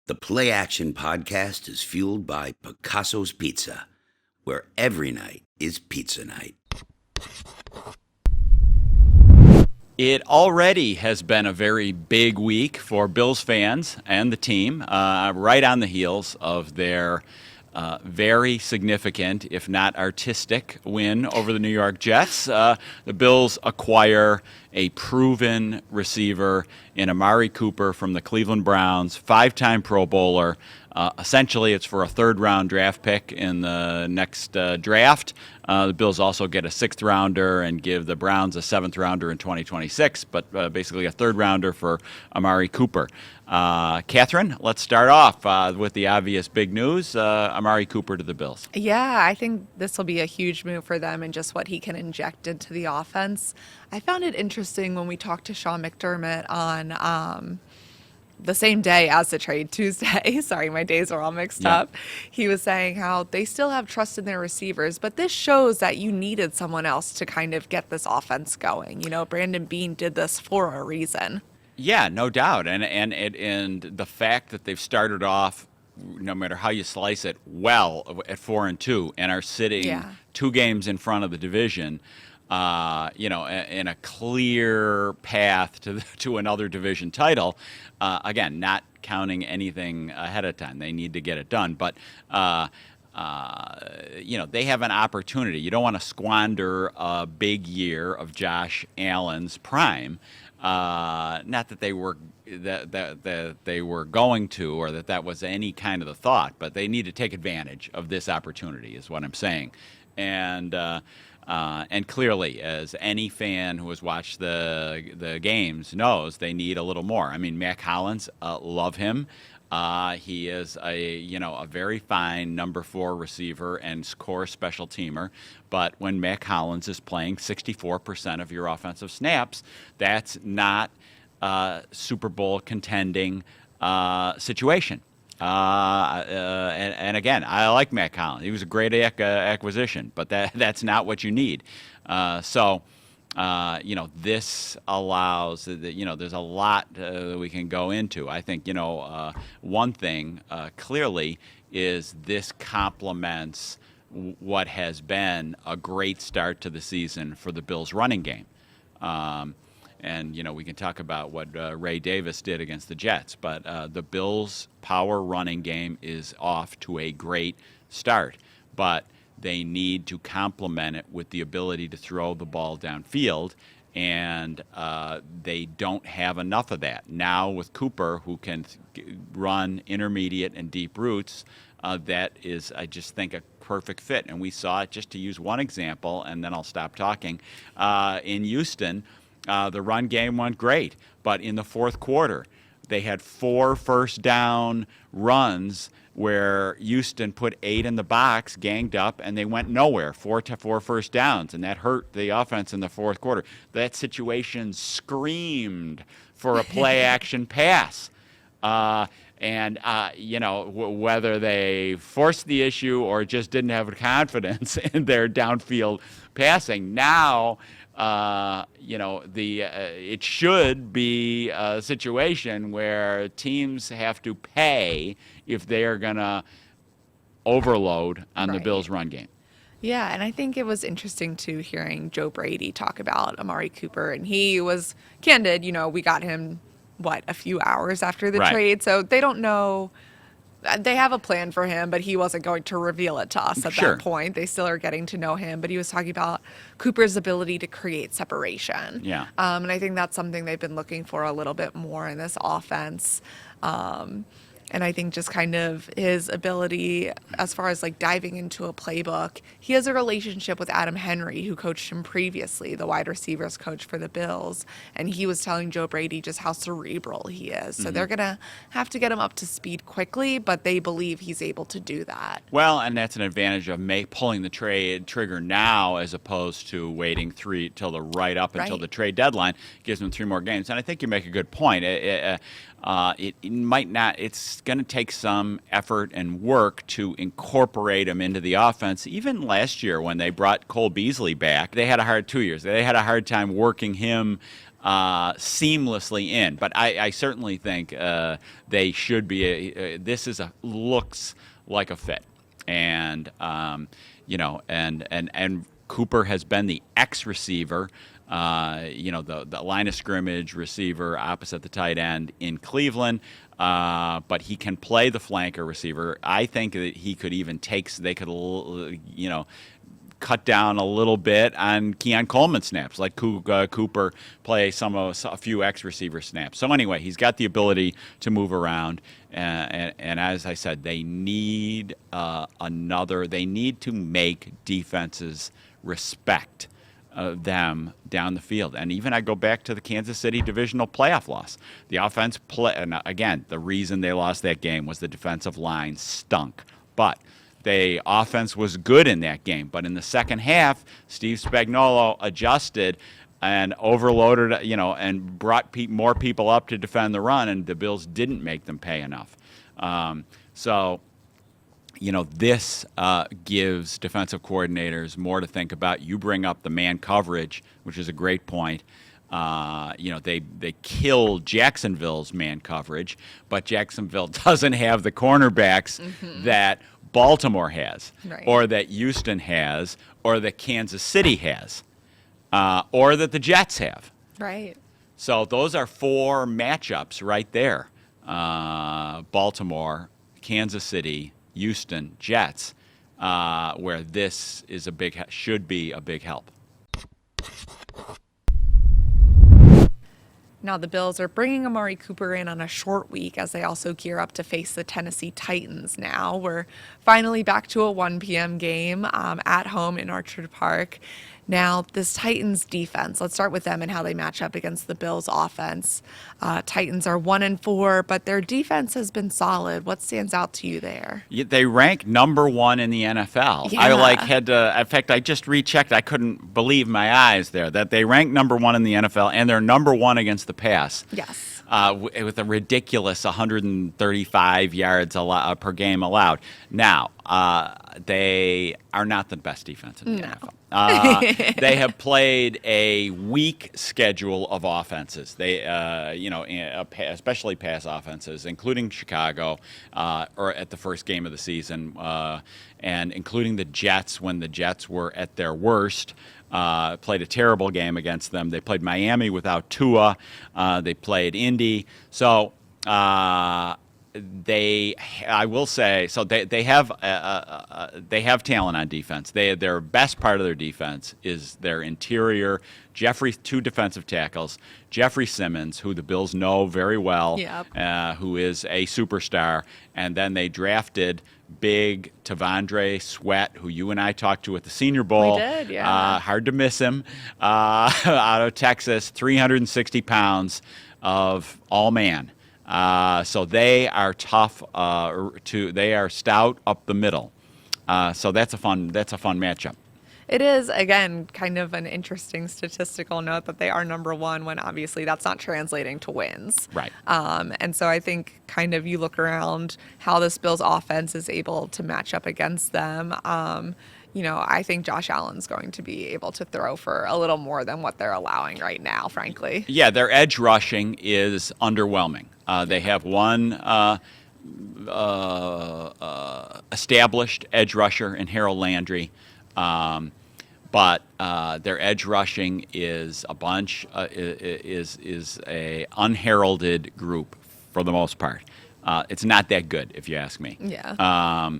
The PlayAction Podcast is fueled by Picasso's Pizza, where every night is pizza night. It already has been a very big week for Bills fans and the team, right on the heels of their very significant, if not artistic, win over the New York Jets. The Bills acquire a proven receiver in Amari Cooper from the Cleveland Browns, five-time Pro Bowler. Essentially, it's for a third-round draft pick in the next draft. The Bills also get a sixth-rounder and give the Browns a seventh-rounder in 2026, but basically a third-rounder for Amari Cooper. Katherine, let's start off with the obvious big news, Amari Cooper to the Bills. Yeah, I think this will be a huge move for them and just what he can inject into the offense. I found it interesting when we talked to Sean McDermott on the same day as the trade, Tuesday. Sorry, my days are all mixed up. He was saying how they still have trust in their receivers, but this shows that you needed someone else to kind of get this offense going. You know, Brandon Beane did this for a reason. Yeah, no doubt. And the fact that they've started off, no matter how you slice it, well at 4-2 and are sitting 2 games in front of the division, in a clear path to another division title. Again, not counting anything ahead of time. They need to get it done. But, they have an opportunity. You don't want to squander a big year of Josh Allen's prime. Not that they were that they were going to, or that was any kind of the thought, but they need to take advantage of this opportunity, is what I'm saying. And clearly, as any fan who has watched the games knows, they need a little more. I mean, Mac Hollins, love him. He is a very fine number 4 receiver and core special teamer. But when Mac Hollins is playing 64% of your offensive snaps, that's not a Super Bowl contending situation. And again, I like Matt Collins. He was a great acquisition, but that's not what you need. This allows there's a lot that we can go into. I think one thing clearly is this complements what has been a great start to the season for the Bills' running game. And, we can talk about what Ray Davis did against the Jets, but the Bills' power running game is off to a great start. But they need to complement it with the ability to throw the ball downfield, and they don't have enough of that. Now with Cooper, who can run intermediate and deep routes, that is, I just think, a perfect fit. And we saw it, just to use one example, and then I'll stop talking, in Houston. The run game went great, but in the fourth quarter, they had 4 first down runs where Houston put 8 in the box, ganged up, and they went nowhere, 4 first downs, and that hurt the offense in the fourth quarter. That situation screamed for a play-action pass. Whether they forced the issue or just didn't have confidence in their downfield passing. Now, it should be a situation where teams have to pay if they are going to overload on the Bills' run game. Yeah, and I think it was interesting, too, hearing Joe Brady talk about Amari Cooper. And he was candid. We got him, a few hours after the trade. So they don't know. They have a plan for him, but he wasn't going to reveal it to us at that point. They still are getting to know him, but he was talking about Cooper's ability to create separation. Yeah. And I think that's something they've been looking for a little bit more in this offense. And I think just kind of his ability as far as diving into a playbook. He has a relationship with Adam Henry, who coached him previously, the wide receivers coach for the Bills. And he was telling Joe Brady just how cerebral he is. So they're going to have to get him up to speed quickly, but they believe he's able to do that. Well, and that's an advantage of pulling the trigger now as opposed to waiting until the trade deadline. Gives them 3 more games. And I think you make a good point. it might not. It's going to take some effort and work to incorporate him into the offense. Even last year when they brought Cole Beasley back, they had a hard 2 years. They had a hard time working him seamlessly in. But I certainly think they should be. Looks like a fit, and and Cooper has been the X receiver. The line of scrimmage receiver opposite the tight end in Cleveland, but he can play the flanker receiver. I think that he could even cut down a little bit on Keon Coleman snaps, like Cooper play a few X receiver snaps. So anyway, he's got the ability to move around, and as I said, they need They need to make defenses respect them down the field. And even I go back to the Kansas City divisional playoff loss. The offense and again, the reason they lost that game was the defensive line stunk. But the offense was good in that game. But in the second half, Steve Spagnuolo adjusted and overloaded, and brought more people up to defend the run, and the Bills didn't make them pay enough. This gives defensive coordinators more to think about. You bring up the man coverage, which is a great point. They killed Jacksonville's man coverage, but Jacksonville doesn't have the cornerbacks that Baltimore has, right, or that Houston has, or that Kansas City has, or that the Jets have. Right. So those are four matchups right there. Baltimore, Kansas City, Houston, Jets, where this is should be a big help. Now the Bills are bringing Amari Cooper in on a short week as they also gear up to face the Tennessee Titans now. We're finally back to a 1 p.m. game at home in Orchard Park. Now, this Titans defense, let's start with them and how they match up against the Bills offense. Titans are 1-4, but their defense has been solid. What stands out to you there? They rank number 1 in the NFL. Yeah. In fact, I just rechecked. I couldn't believe my eyes there that they rank number 1 in the NFL, and they're number 1 against the pass. Yes. With a ridiculous 135 yards per game allowed. Now, they are not the best defense in the NFL. They have played a weak schedule of offenses. They, especially pass offenses, including Chicago, or at the first game of the season, and including the Jets when the Jets were at their worst. Played a terrible game against them. They played Miami without Tua. They played Indy. So I will say, so they have talent on defense. Their best part of their defense is their interior. Two defensive tackles, Jeffrey Simmons, who the Bills know very well, who is a superstar, and then they drafted big Tavondre Sweat, who you and I talked to at the Senior Bowl. We did, yeah. Hard to miss him. Out of Texas, 360 pounds of all man. So they are tough. They are stout up the middle. So that's a fun matchup. It is, again, kind of an interesting statistical note that they are number 1 when obviously that's not translating to wins. Right. And so I think kind of you look around how this Bills offense is able to match up against them. I think Josh Allen's going to be able to throw for a little more than what they're allowing right now, frankly. Yeah, their edge rushing is underwhelming. They have one established edge rusher in Harold Landry. But their edge rushing is is a unheralded group for the most part. It's not that good, if you ask me. Yeah.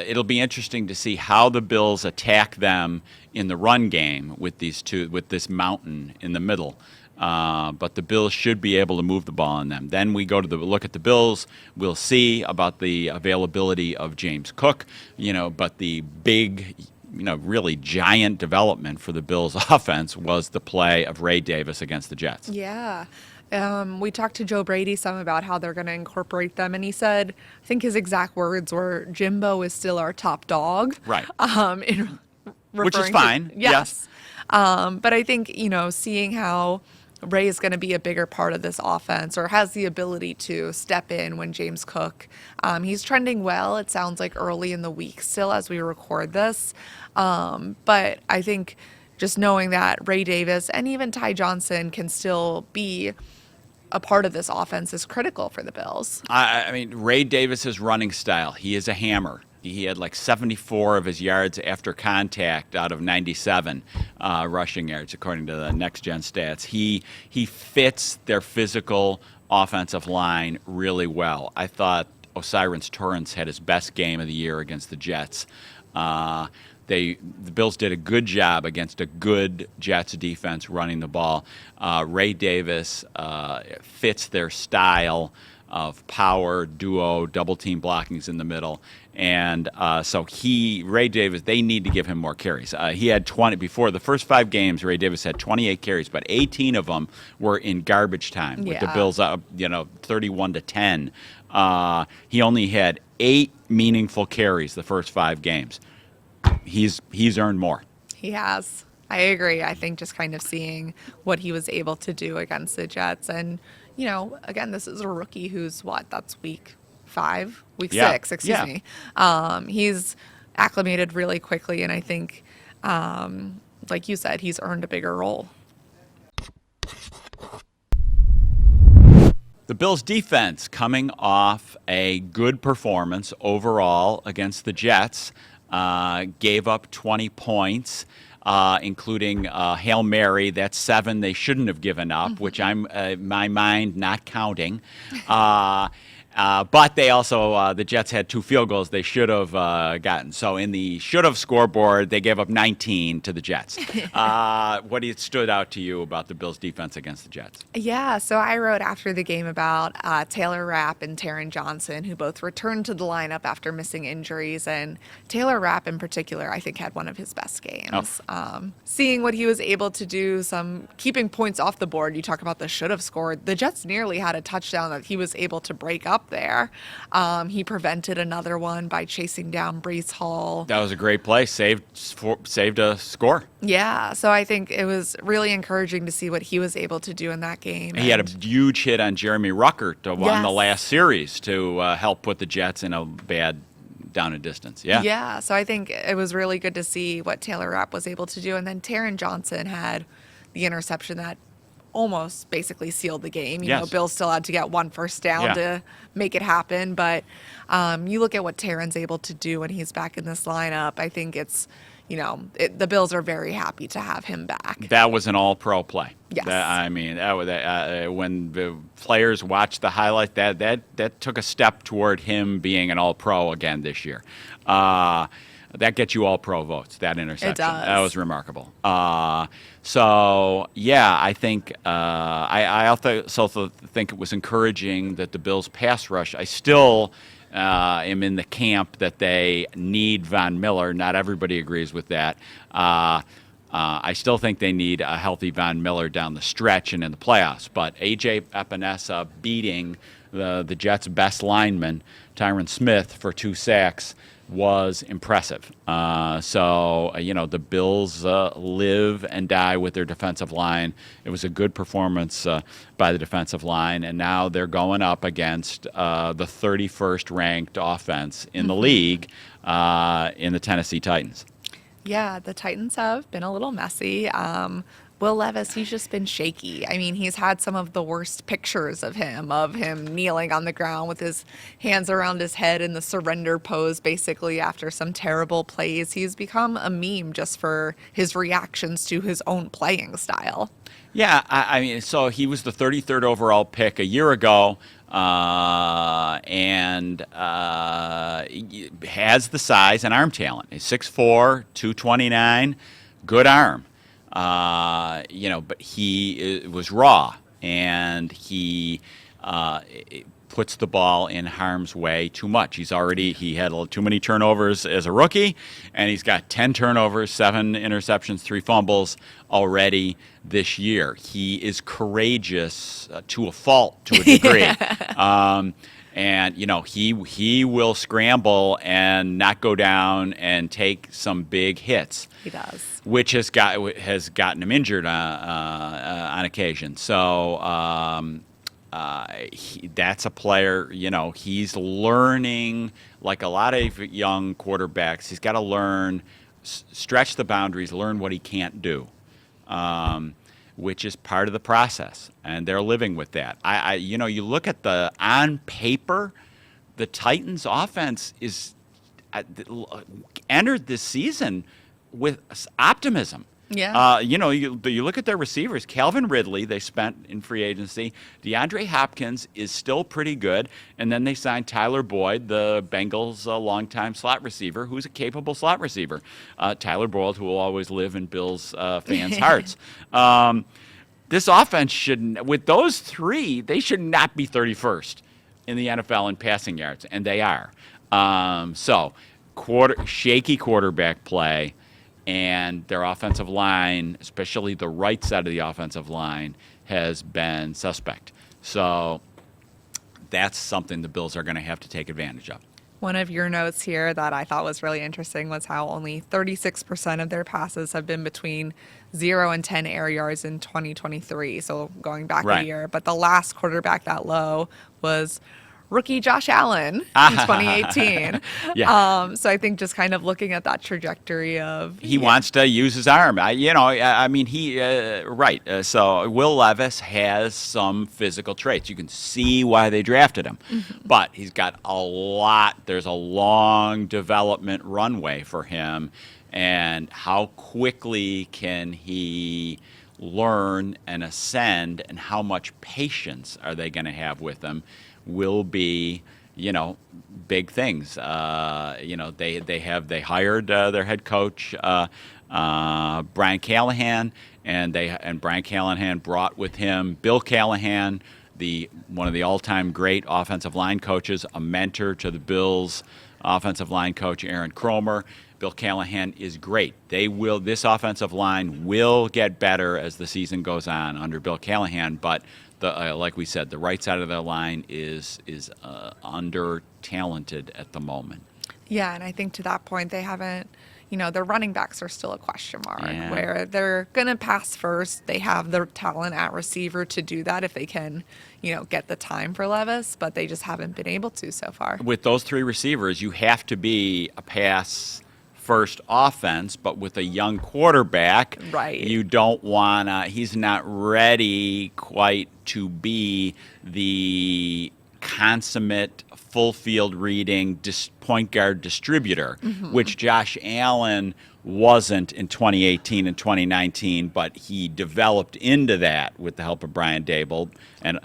It'll be interesting to see how the Bills attack them in the run game with this mountain in the middle. But the Bills should be able to move the ball on them. Then we go to look at the Bills. We'll see about the availability of James Cook. But the big, really giant development for the Bills' offense was the play of Ray Davis against the Jets. Yeah. We talked to Joe Brady some about how they're going to incorporate them, and he said, I think his exact words were, "Jimbo is still our top dog." Right. Which is fine. Yes. But I think, seeing how Ray is going to be a bigger part of this offense, or has the ability to step in when James Cook. He's trending well. It sounds like early in the week still as we record this. But I think just knowing that Ray Davis and even Ty Johnson can still be a part of this offense is critical for the Bills. I mean, Ray Davis's running style, he is a hammer. He had like 74 of his yards after contact out of 97 rushing yards, according to the Next Gen stats. He fits their physical offensive line really well. I thought O'Cyrus Torrance had his best game of the year against the Jets. The Bills did a good job against a good Jets defense running the ball. Ray Davis fits their style of power, duo, double team blockings in the middle. And so Ray Davis, they need to give him more carries. He had 20 before the first 5 games. Ray Davis had 28 carries, but 18 of them were in garbage time with the Bills up, 31-10. He only had 8 meaningful carries the first 5 games. He's earned more. He has. I agree. I think just kind of seeing what he was able to do against the Jets. And, again, this is a rookie who's that's week 6, excuse me. He's acclimated really quickly. And I think, like you said, he's earned a bigger role. The Bills' defense coming off a good performance overall against the Jets. Gave up 20 points, including Hail Mary. That's 7 they shouldn't have given up, which I'm, my mind, not counting. But they also, the Jets had 2 field goals they should have gotten. So in the should have scoreboard, they gave up 19 to the Jets. What stood out to you about the Bills' defense against the Jets? Yeah, so I wrote after the game about Taylor Rapp and Taron Johnson, who both returned to the lineup after missing injuries. And Taylor Rapp in particular, I think, had one of his best games. Seeing what he was able to do, keeping points off the board. You talk about the should have scored. The Jets nearly had a touchdown that he was able to break up there. He prevented another one by chasing down Breece Hall. That was a great play. Saved a score. Yeah, so I think it was really encouraging to see what he was able to do in that game. He had a huge hit on Jeremy Ruckert to win the last series to help put the Jets in a bad down and distance. Yeah, so I think it was really good to see what Taylor Rapp was able to do. And then Taron Johnson had the interception that almost basically sealed the game. You know, Bill still had to get 1 first down to make it happen. But you look at what Taron's able to do when he's back in this lineup. I think it's, the Bills are very happy to have him back. That was an all-pro play. Yes. When the players watched the highlight, that took a step toward him being an all-pro again this year. That gets you all-pro votes, that interception. It does. That was remarkable. I think I also think it was encouraging that the Bills' pass rush, I still am in the camp that they need Von Miller. Not everybody agrees with that. I still think they need a healthy Von Miller down the stretch and in the playoffs. But A.J. Epinesa beating the Jets' best lineman, Tyron Smith, for 2 sacks was impressive. The Bills live and die with their defensive line. It was a good performance by the defensive line, and now they're going up against the 31st ranked offense in the league in the Tennessee Titans. Yeah, the Titans have been a little messy. Will Levis, he's just been shaky. I mean, he's had some of the worst pictures of him kneeling on the ground with his hands around his head in the surrender pose, basically, after some terrible plays. He's become a meme just for his reactions to his own playing style. Yeah, so he was the 33rd overall pick a year ago, and has the size and arm talent. He's 6'4", 229, good arm. But he was raw, and he puts the ball in harm's way too much. He had too many turnovers as a rookie, and he's got 10 turnovers, 7 interceptions, 3 fumbles already this year. He is courageous to a fault, to a degree. And he will scramble and not go down and take some big hits. He does, which has gotten him injured on occasion. So that's a player. He's learning like a lot of young quarterbacks. He's got to learn, stretch the boundaries, learn what he can't do. Which is part of the process, and they're living with that. You look at on paper, the Titans' offense is entered this season with optimism. Yeah. You look at their receivers. Calvin Ridley, they spent in free agency. DeAndre Hopkins is still pretty good. And then they signed Tyler Boyd, the Bengals' longtime slot receiver, who's a capable slot receiver. Tyler Boyd, who will always live in Bills fans' hearts. This offense with those three, they should not be 31st in the NFL in passing yards, and they are. Shaky quarterback play. And their offensive line, especially the right side of the offensive line, has been suspect. So that's something the Bills are going to have to take advantage of. One of your notes here that I thought was really interesting was how only 36% of their passes have been between 0 and 10 air yards in 2023, so going back a year. But the last quarterback that low was rookie Josh Allen in 2018. Yeah. So I think just kind of looking at that trajectory of he wants to use his arm. So Will Levis has some physical traits. You can see why they drafted him, but he's got there's a long development runway for him, and how quickly can he learn and ascend, and how much patience are they going to have with him will be, big things. They hired their head coach, Brian Callahan, and Brian Callahan brought with him Bill Callahan, one of the all-time great offensive line coaches, a mentor to the Bills' offensive line coach Aaron Kromer. Bill Callahan is great. This offensive line will get better as the season goes on under Bill Callahan, but like we said, the right side of their line is under-talented at the moment. Yeah, and I think to that point, they haven't, their running backs are still a question mark, Yeah. where they're going to pass first. They have the talent at receiver to do that if they can, get the time for Levis, but they just haven't been able to so far. With those three receivers, you have to be a pass-first offense, but with a young quarterback, right, you don't want to – he's not ready quite to be the consummate full-field reading point guard distributor, which Josh Allen wasn't in 2018 and 2019, but he developed into that with the help of Brian Dable and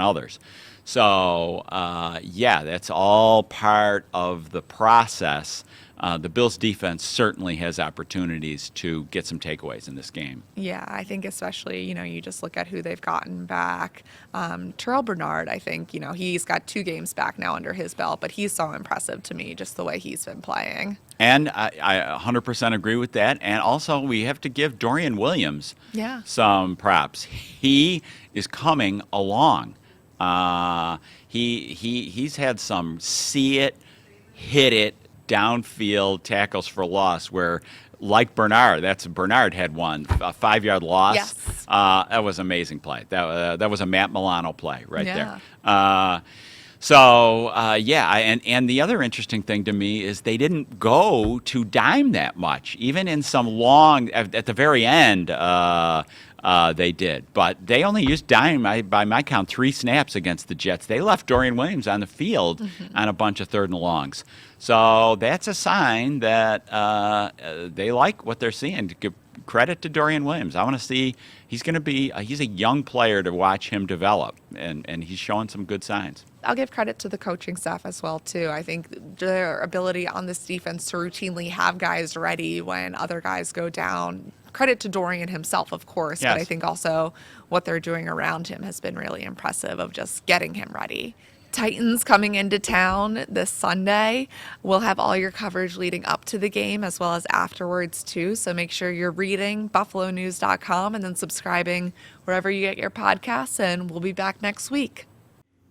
others. So, that's all part of the process. The Bills' defense certainly has opportunities to get some takeaways in this game. Yeah, I think especially, you just look at who they've gotten back. Terrell Bernard, I think, he's got 2 games back now under his belt, but he's so impressive to me, just the way he's been playing. And I 100% agree with that. And also, we have to give Dorian Williams some props. He is coming along. He's had some see it, hit it, downfield tackles for loss where, like Bernard had one, a 5-yard loss. Yes. That was an amazing play. That was a Matt Milano play right there. And the other interesting thing to me is they didn't go to dime that much, even in some long, at the very end, they did. But they only used dime, by my count, 3 snaps against the Jets. They left Dorian Williams on the field on a bunch of 3rd and longs. So that's a sign that they like what they're seeing. To give credit to Dorian Williams. I want to see, he's a young player to watch him develop, and he's showing some good signs. I'll give credit to the coaching staff as well, too. I think their ability on this defense to routinely have guys ready when other guys go down. Credit to Dorian himself, of course, Yes. but I think also what they're doing around him has been really impressive of just getting him ready. Titans coming into town this Sunday. We'll have all your coverage leading up to the game as well as afterwards, too. So make sure you're reading buffalonews.com and then subscribing wherever you get your podcasts, and we'll be back next week.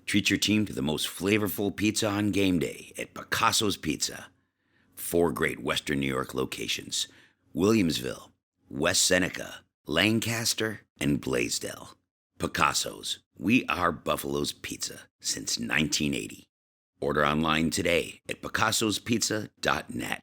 Treat your team to the most flavorful pizza on game day at Picasso's Pizza. 4 great Western New York locations: Williamsville, West Seneca, Lancaster, and Blaisdell. Picasso's. We are Buffalo's Pizza since 1980. Order online today at picassospizza.net.